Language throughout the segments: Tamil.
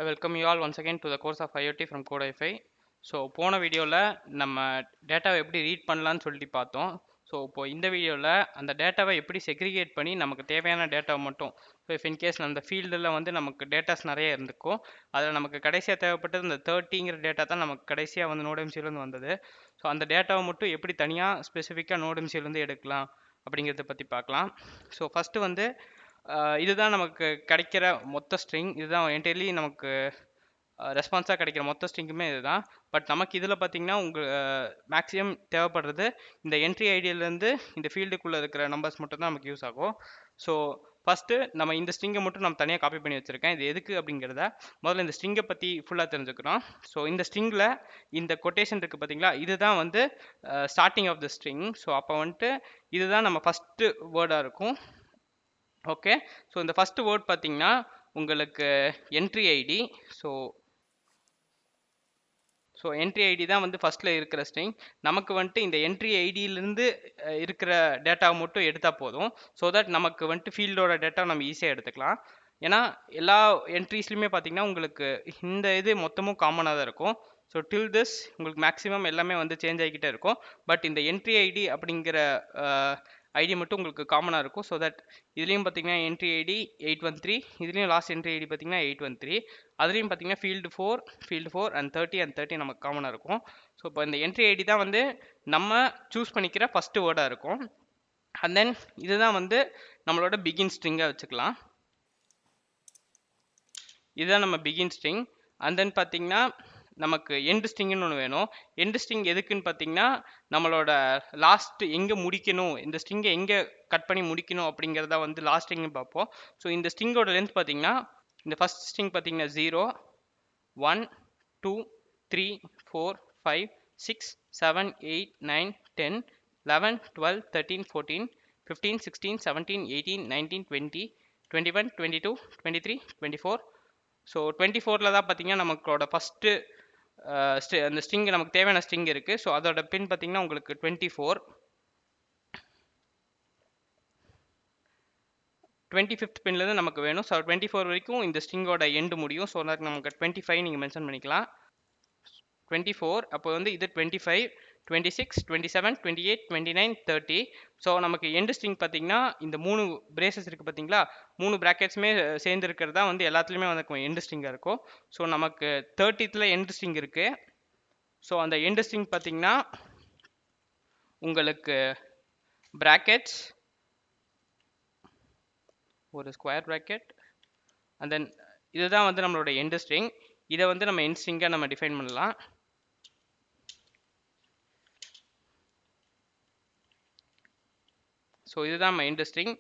I welcome you all once again to the course of IoT from Code.fi. So போன வீடியோவில் நம்ம டேட்டாவை எப்படி ரீட் பண்ணலான்னு சொல்லிட்டு பார்த்தோம். ஸோ இப்போ இந்த வீடியோவில் அந்த டேட்டாவை எப்படி செக்ரிகேட் பண்ணி நமக்கு தேவையான டேட்டாவை மட்டும் ஸோ இஃப் இன்கேஸ் அந்த ஃபீல்டில் வந்து நமக்கு டேட்டாஸ் நிறைய இருந்திருக்கும், அதில் நமக்கு கடைசியாக தேவைப்பட்டது இந்த 30ங்கிற டேட்டா தான் நமக்கு கடைசியாக வந்து நோடெம்சிலேருந்து வந்தது. ஸோ அந்த டேட்டாவை மட்டும் எப்படி தனியாக ஸ்பெசிஃபிக்காக நோடெம்சிலேருந்து எடுக்கலாம் அப்படிங்கிறத பற்றி பார்க்கலாம். ஸோ ஃபஸ்ட்டு வந்து இதுதான் நமக்கு கிடைக்கிற மொத்த ஸ்ட்ரிங், இதுதான் என்டையர்லி நமக்கு ரெஸ்பான்ஸாக கிடைக்கிற மொத்த ஸ்ட்ரிங்குமே இதுதான். பட் நமக்கு இதில் பார்த்தீங்கன்னா மேக்ஸிமம் தேவைப்படுறது இந்த என்ட்ரி ஐடியிலேருந்து இந்த ஃபீல்டுக்குள்ளே இருக்கிற நம்பர்ஸ் மட்டும் தான் நமக்கு யூஸ் ஆகும். ஸோ ஃபஸ்ட்டு நம்ம இந்த ஸ்ட்ரிங்கை மட்டும் நம்ம தனியாக காப்பி பண்ணி வச்சுருக்கேன். இது எதுக்கு அப்படிங்கிறத முதல்ல இந்த ஸ்ட்ரிங்கை பற்றி ஃபுல்லாக தெரிஞ்சுக்கிறோம். ஸோ இந்த ஸ்ட்ரிங்கில் இந்த கொட்டேஷன் இருக்குது பார்த்தீங்களா, இதுதான் வந்து starting of the string. So அப்போ வந்துட்டு இதுதான் நம்ம ஃபஸ்ட்டு வேர்டாக இருக்கும். ஓகே, ஸோ இந்த ஃபஸ்ட்டு வேர்ட் பார்த்தீங்கன்னா உங்களுக்கு entry ID. So entry ID தான் வந்து ஃபஸ்ட்டில் இருக்கிற ஸ்ட்ரிங். நமக்கு வந்துட்டு இந்த என்ட்ரி ஐடியிலேருந்து இருக்கிற டேட்டாவை மட்டும் எடுத்தால் போதும். ஸோ தட் நமக்கு வந்துட்டு ஃபீல்டோட டேட்டா நம்ம ஈஸியாக எடுத்துக்கலாம். ஏன்னா எல்லா என்ட்ரிஸ்லையுமே பார்த்தீங்கன்னா உங்களுக்கு இந்த இது மொத்தமும் காமனாக தான் இருக்கும். ஸோ டில் திஸ் உங்களுக்கு மேக்ஸிமம் எல்லாமே வந்து சேஞ்ச் ஆகிக்கிட்டே இருக்கும். பட் இந்த என்ட்ரி ஐடி அப்படிங்கிற ஐடி மட்டும் உங்களுக்கு காமனாக இருக்கும். ஸோ தட் இதுலேயும் பார்த்தீங்கன்னா என்ட்ரி ஐடி 813, இதுலேயும் லாஸ்ட் என்ட்ரி ஐடி பார்த்தீங்கன்னா 813, அதுலேயும் பார்த்தீங்கன்னா ஃபீல்டு ஃபோர் அண்ட் 30 நமக்கு காமனாக இருக்கும். ஸோ இப்போ இந்த என்ட்ரி ஐடி தான் வந்து நம்ம சூஸ் பண்ணிக்கிற ஃபஸ்ட்டு வேர்டாக இருக்கும். அண்ட் தென் இதுதான் வந்து நம்மளோட பிகின் ஸ்ட்ரிங்காக வச்சுக்கலாம். இதுதான் நம்ம பிகின் ஸ்ட்ரிங். அண்ட் தென் பார்த்தீங்கன்னா நமக்கு எண்டு ஸ்ட்ரிங்னு ஒன்று வேணும். எண்டு ஸ்ட்ரிங் எதுக்குன்னு பார்த்தீங்கன்னா நம்மளோட லாஸ்ட் எங்கே முடிக்கணும், இந்த ஸ்ட்ரிங்கை எங்கே கட் பண்ணி முடிக்கணும் அப்படிங்கிறத வந்து லாஸ்ட் ஸ்ட்ரிங்னு பார்ப்போம். ஸோ இந்த ஸ்ட்ரிங்கோட லென்த் பார்த்தீங்கன்னா இந்த ஃபஸ்ட் ஸ்ட்ரிங் பார்த்தீங்கன்னா 0, 1, 2, 3, 4, 5, 6, 7, 8, 9, 10, 11, 12, 13, 14, 15, 16, 17, 18, 19, 20, 21, 22, 23, 24. ஸோ 24ல் தான் பார்த்தீங்கன்னா நமக்கோட ஃபஸ்ட்டு அந்த ஸ்ட்ரிங் நமக்கு தேவையான ஸ்ட்ரிங் இருக்குது. ஸோ அதோட பின் பார்த்தீங்கன்னா உங்களுக்கு 24. 25th பின்லேருந்து நமக்கு வேணும். ஸோ 24 வரைக்கும் இந்த ஸ்ட்ரிங்கோட எண்டு முடியும். ஸோ நமக்கு 25 நீங்கள் மென்ஷன் பண்ணிக்கலாம். 24 அப்போ வந்து இது 25, 26, 27, 28, 29, 30. ஸோ நமக்கு எண்டு ஸ்ட்ரிங் பார்த்தீங்கன்னா இந்த 3 பிரேசஸ் இருக்குது பார்த்தீங்களா, 3 ப்ராக்கெட்ஸுமே சேர்ந்து இருக்கிறதா வந்து எல்லாத்துலேயுமே வந்து எண்டு ஸ்ட்ரிங்காக இருக்கும். ஸோ நமக்கு 30th எண்டு ஸ்ட்ரிங் இருக்குது. ஸோ அந்த எண்டு ஸ்ட்ரிங் பார்த்தீங்கன்னா உங்களுக்கு ப்ராக்கெட்ஸ், ஒரு ஸ்கொயர் ப்ராக்கெட், அண்ட் தென் இதுதான் வந்து நம்மளோட எண்டு ஸ்ட்ரிங். இதை வந்து நம்ம எண்ட் ஸ்ட்ரிங்காக நம்ம டிஃபைன் பண்ணலாம். ஸோ இதுதான் நம்ம எண்டு ஸ்ட்ரிங்.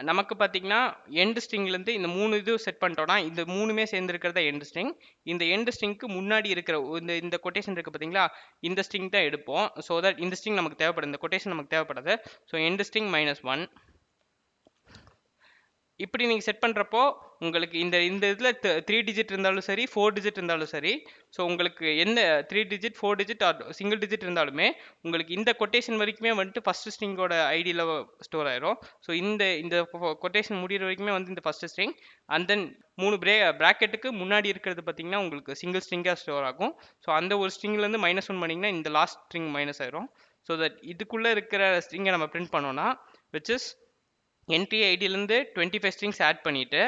நமக்கு பார்த்தீங்கன்னா எண்டு ஸ்ட்ரிங்லேருந்து இந்த 3 இது செட் பண்ணிட்டோம்னா இந்த 3மே சேர்ந்துருக்கிறத எண்டு ஸ்ட்ரிங். இந்த எண்டு ஸ்ட்ரிங்க்கு முன்னாடி இருக்கிற இந்த கொட்டேஷன் இருக்குது பார்த்தீங்களா, இந்த ஸ்ட்ரிங் தான் எடுப்போம். ஸோ தட் இந்த ஸ்ட்ரிங் நமக்கு தேவைப்படுது, இந்த கொட்டேஷன் நமக்கு தேவைப்படுது. ஸோ எண்டு ஸ்ட்ரிங் -1 இப்படி நீங்கள் செட் பண்ணுறப்போ உங்களுக்கு இந்த இதில் 3 டிஜிட் இருந்தாலும் சரி, 4 டிஜிட் இருந்தாலும் சரி, ஸோ உங்களுக்கு எந்த 3 digit 4 digit R single digit இருந்தாலுமே உங்களுக்கு இந்த கொட்டேஷன் வரைக்குமே வந்துட்டு ஃபஸ்ட்டு ஸ்ட்ரிங்கோட ஐடியில் ஸ்டோர் ஆயிரும். ஸோ இந்த கொட்டேஷன் முடிகிற வரைக்குமே வந்து இந்த ஃபஸ்ட்டு ஸ்ட்ரிங், அண்ட் தென் 3 ப்ராக்கெட்டுக்கு முன்னாடி இருக்கிறது பார்த்தீங்கன்னா உங்களுக்கு சிங்கிள் ஸ்ட்ரிங்காக ஸ்டோர் ஆகும். ஸோ அந்த ஒரு ஸ்ட்ரிங்லேருந்து -1 பண்ணிங்கன்னா இந்த லாஸ்ட் ஸ்ட்ரிங் மைனஸ் ஆயிரும். ஸோ தட் இதுக்குள்ளே இருக்கிற ஸ்ட்ரிங்கை நம்ம பிரிண்ட் பண்ணோன்னா விச் இஸ் என்ட்ரி ஐடியிலேருந்து 25 ஸ்ட்ரிங்ஸ் ஆட் பண்ணிவிட்டு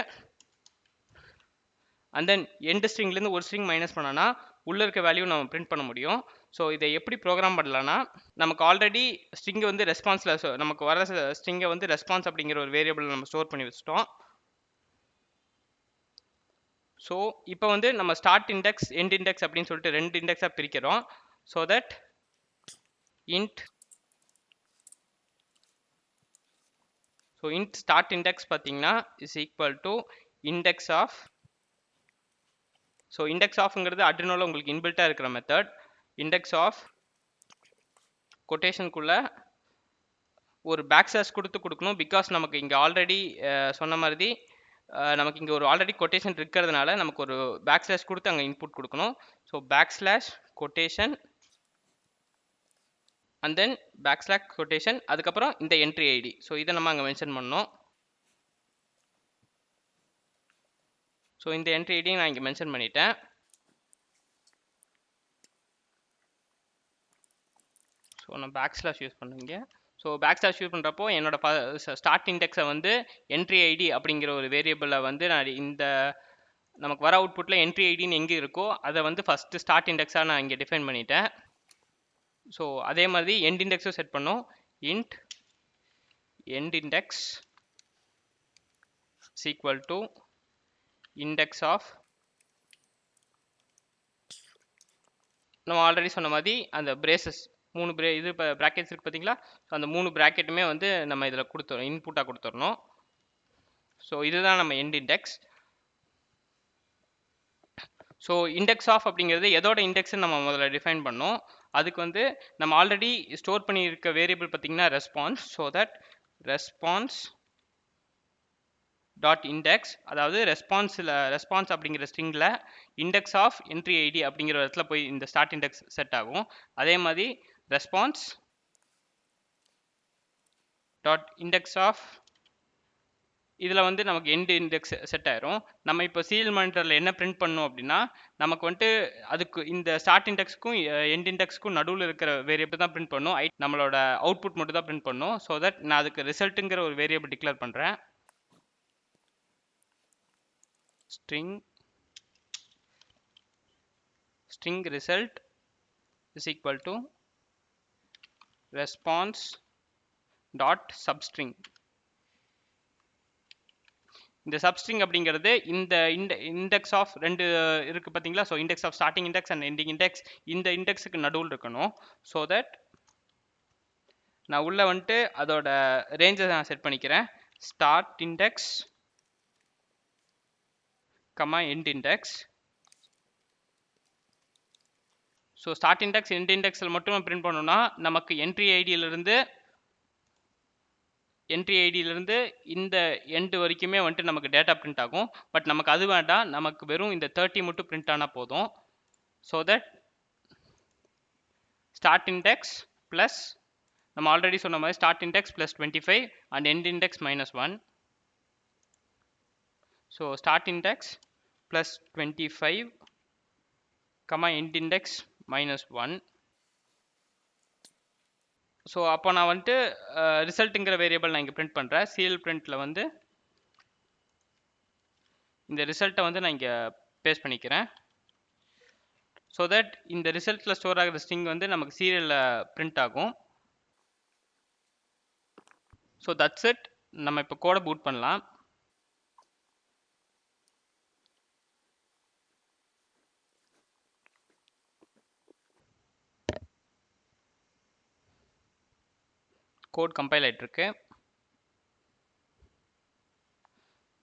அண்ட் தென் எண்டு ஸ்ட்ரிங்லேருந்து ஒரு ஸ்ட்ரிங் மைனஸ் பண்ணோன்னா உள்ளே இருக்க வேல்யூ நம்ம பிரிண்ட் பண்ண முடியும். ஸோ இதை எப்படி ப்ரோக்ராம் பண்ணலான்னா நமக்கு ஆல்ரெடி ஸ்ட்ரிங்கை வந்து ரெஸ்பான்ஸில் நமக்கு வர ஸ்ட்ரிங்கை வந்து ரெஸ்பான்ஸ் அப்படிங்கிற ஒரு வேரியபிள் நம்ம ஸ்டோர் பண்ணி வச்சுட்டோம். ஸோ இப்போ வந்து நம்ம ஸ்டார்ட் இண்டெக்ஸ் எண்ட் இண்டெக்ஸ் அப்படின்னு சொல்லிட்டு 2 இண்டெக்ஸாக பிரிக்கிறோம். So that int start index பார்த்தீங்கன்னா is equal to index of. ஸோ இண்டெக்ஸ் ஆஃப்ங்கிறது அட்ரினோவில் உங்களுக்கு இன்பில்ட்டாக இருக்கிற மெத்தட். இண்டெக்ஸ் ஆஃப் கொட்டேஷனுக்குள்ளே ஒரு பேக்ஸ்லாஷ் கொடுக்கணும். பிகாஸ் நமக்கு இங்கே ஆல்ரெடி சொன்ன மாதிரி நமக்கு இங்கே ஒரு ஆல்ரெடி கொட்டேஷன் இருக்கிறதுனால நமக்கு ஒரு பேக்ஸ்லாஷ் கொடுத்து அங்கே இன்புட் கொடுக்கணும். So backslash quotation and then backslash quotation, அதுக்கப்புறம் இந்த என்ட்ரி ஐடி. ஸோ இதை நம்ம அங்கே மென்ஷன் பண்ணோம். ஸோ இந்த என்ட்ரி ஐடியை நான் இங்கே மென்ஷன் பண்ணிட்டேன். ஸோ நான் பேக்ஸ்லாஷ் யூஸ் பண்ணுவீங்க. ஸோ பேக்ஸ்லாஷ் யூஸ் பண்ணுறப்போ என்னோட ஸ்டார்ட் இண்டெக்ஸை வந்து என்ட்ரி ஐடி அப்படிங்கிற ஒரு வேரியபிளில் வந்து நான் இந்த நமக்கு வர அவுட்புட்டில் என்ட்ரி ஐடின்னு எங்கே இருக்கோ அதை வந்து ஃபஸ்ட்டு ஸ்டார்ட் இண்டெக்ஸாக நான் இங்கே டிஃபைன் பண்ணிட்டேன். ஸோ அதே மாதிரி எண்ட் இண்டெக்ஸும் செட் பண்ணோம். Int end index is equal to index of நம்ம ஆல்ரெடி சொன்ன மாதிரி அந்த பிரேசஸ் 3 இது இப்போ ப்ராக்கெட்ஸ் இருக்குது பார்த்தீங்களா? ஸோ அந்த 3 ப்ராக்கெட்டுமே வந்து நம்ம இதில் கொடுத்துறோம், இன்புட்டாக கொடுத்துடணும். ஸோ இதுதான் நம்ம end index. So index of அப்படிங்கிறது எதோட இண்டெக்ஸ்ன்னு நம்ம முதல்ல டிஃபைன் பண்ணோம். அதுக்கு வந்து நம்ம ஆல்ரெடி ஸ்டோர் பண்ணியிருக்க வேரியபிள் பார்த்தீங்கன்னா response. So that response dot index, அதாவது ரெஸ்பான்ஸ் அப்படிங்கிற ஸ்ட்ரிங்கில் இண்டெக்ஸ் ஆஃப் என்ட்ரி ஐடி அப்படிங்கிற இடத்துல போய் இந்த ஸ்டார்ட் இண்டெக்ஸ் செட் ஆகும். அதே மாதிரி ரெஸ்பான்ஸ் டாட் இண்டெக்ஸ் ஆஃப் இதில் வந்து நமக்கு எண்ட் இண்டெக்ஸ் செட் ஆயிரும். நம்ம இப்போ சீரியல் மானிட்டரில் என்ன பிரிண்ட் பண்ணோம் அப்படின்னா நமக்கு வந்துட்டு அதுக்கு இந்த ஸ்டார்ட் இண்டெக்ஸ்க்கும் எண்ட் இண்டெக்ஸ்க்கும் நடுவில் இருக்கிற வேரியபிள் தான் பிரிண்ட் பண்ணும். நம்மளோட அவுட்புட் மட்டும் தான் பிரிண்ட் பண்ணும். ஸோ தட் நான் அதுக்கு ரிசல்ட்டுங்கிற ஒரு வேரியபிள் டிக்ளேர் பண்ணுறேன். string result is equal to response dot substring. இந்த சப்ஸ்ட்ரிங் அப்படிங்கிறது இந்த இண்டெக்ஸ் ஆஃப் ரெண்டு இருக்கு பார்த்தீங்களா? So index of starting index and ending index இந்த இண்டெக்ஸுக்கு நடுவில் இருக்கணும். ஸோ தட் நான் உள்ள வந்துட்டு அதோட ரேஞ்சை நான் செட் பண்ணிக்கிறேன். Start index comma end index. So start index end இண்டெக்ஸில் மட்டும் பிரிண்ட் பண்ணோம்னா நமக்கு என்ட்ரி ஐடியிலிருந்து இந்த எண்டு வரைக்குமே வந்துட்டு நமக்கு டேட்டா பிரிண்ட் ஆகும். பட் நமக்கு அது வேண்டாம், நமக்கு வெறும் இந்த 30 மட்டும் பிரிண்ட் ஆனால் போதும். So that start index plus நம்ம ஆல்ரெடி சொன்ன மாதிரி start index plus 25 and end index -1. So start index plus 25 comma end index -1. So அப்போ நான் வந்துட்டு ரிசல்ட்டுங்கிற வேரியபிள் நான் இங்கே பிரிண்ட் பண்ணுறேன். சீரியல் பிரிண்ட்டில் வந்து இந்த ரிசல்ட்டை வந்து நான் இங்கே பேஸ்ட் பண்ணிக்கிறேன். ஸோ தட் இந்த ரிசல்ட்டில் ஸ்டோர் ஆகிற ஸ்ட்ரிங் வந்து நமக்கு சீரியலில் பிரிண்ட் ஆகும். So that's it. நம்ம இப்போ கோடை பூட் பண்ணலாம். கோட் கம்பைல் ஆகிட்டுருக்கு.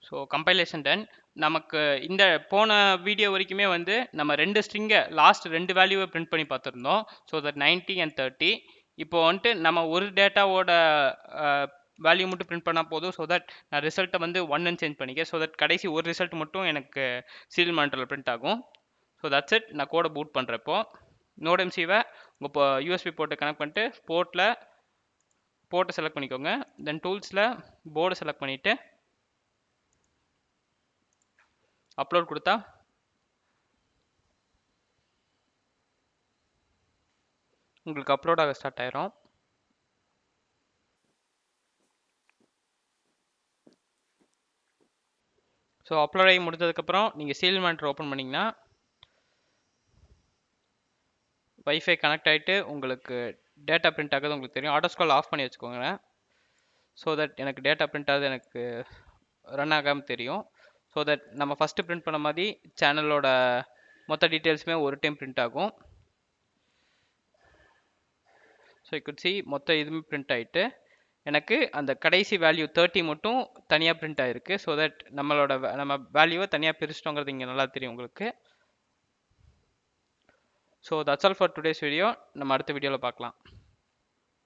So compilation done. நமக்கு இந்த போன வீடியோ வரைக்குமே வந்து நம்ம 2 ஸ்ட்ரிங்கை லாஸ்ட் 2 வேல்யூவை பிரிண்ட் பண்ணி பார்த்துருந்தோம். So that 90 and 30. இப்போ வந்துட்டு நம்ம ஒரு டேட்டாவோட வேல்யூ மட்டும் பிரிண்ட் பண்ணால் போதும். ஸோ தட் நான் ரிசல்ட்டை வந்து 1ன்னு சேஞ்ச் பண்ணிக்கிறேன். ஸோ தட் கடைசி ஒரு ரிசல்ட் மட்டும் எனக்கு சீரியல் மானிட்டரில் பிரிண்ட் ஆகும். So that's it. நான் கோடை பூட் பண்ணுறப்போ நோட் எம்சிவை உங்கள் இப்போ யூஎஸ்பி போர்ட்டை கனெக்ட் பண்ணிட்டு போர்ட்டை செலக்ட் பண்ணிக்கோங்க. தென் டூல்ஸில் போர்டை செலக்ட் பண்ணிவிட்டு அப்லோட் கொடுத்தா உங்களுக்கு அப்லோட் ஆக ஸ்டார்ட் ஆயிரும். ஸோ அப்லோட் ஆகி முடிஞ்சதுக்கப்புறம் நீங்கள் சீரியல் மானிட்டர் ஓப்பன் பண்ணிங்கன்னா வைஃபை கனெக்ட் ஆகிட்டு உங்களுக்கு டேட்டா பிரிண்ட் ஆகுது உங்களுக்கு தெரியும். ஆட்டோஸ்கால் ஆஃப் பண்ணி வச்சுக்கோங்க. ஸோ தட் எனக்கு டேட்டா பிரிண்ட் ஆகுது எனக்கு ரன் ஆகாமல் தெரியும். ஸோ தட் நம்ம ஃபஸ்ட்டு பிரிண்ட் பண்ண மாதிரி சேனலோட மொத்த டீட்டெயில்ஸுமே ஒரு டைம் பிரிண்ட் ஆகும். ஸோ யூ குட் சி மொத்த இதுவுமே பிரிண்ட் ஆகிட்டு எனக்கு அந்த கடைசி வேல்யூ 30 மட்டும் தனியாக பிரிண்ட் ஆகிருக்கு. ஸோ தட் நம்ம வேல்யூவை தனியாக பிரிச்சிட்டோங்கிறது இங்கே நல்லா தெரியும் உங்களுக்கு. So that's all for today's video. நம்ம அடுத்த வீடியோவில் பார்க்கலாம்.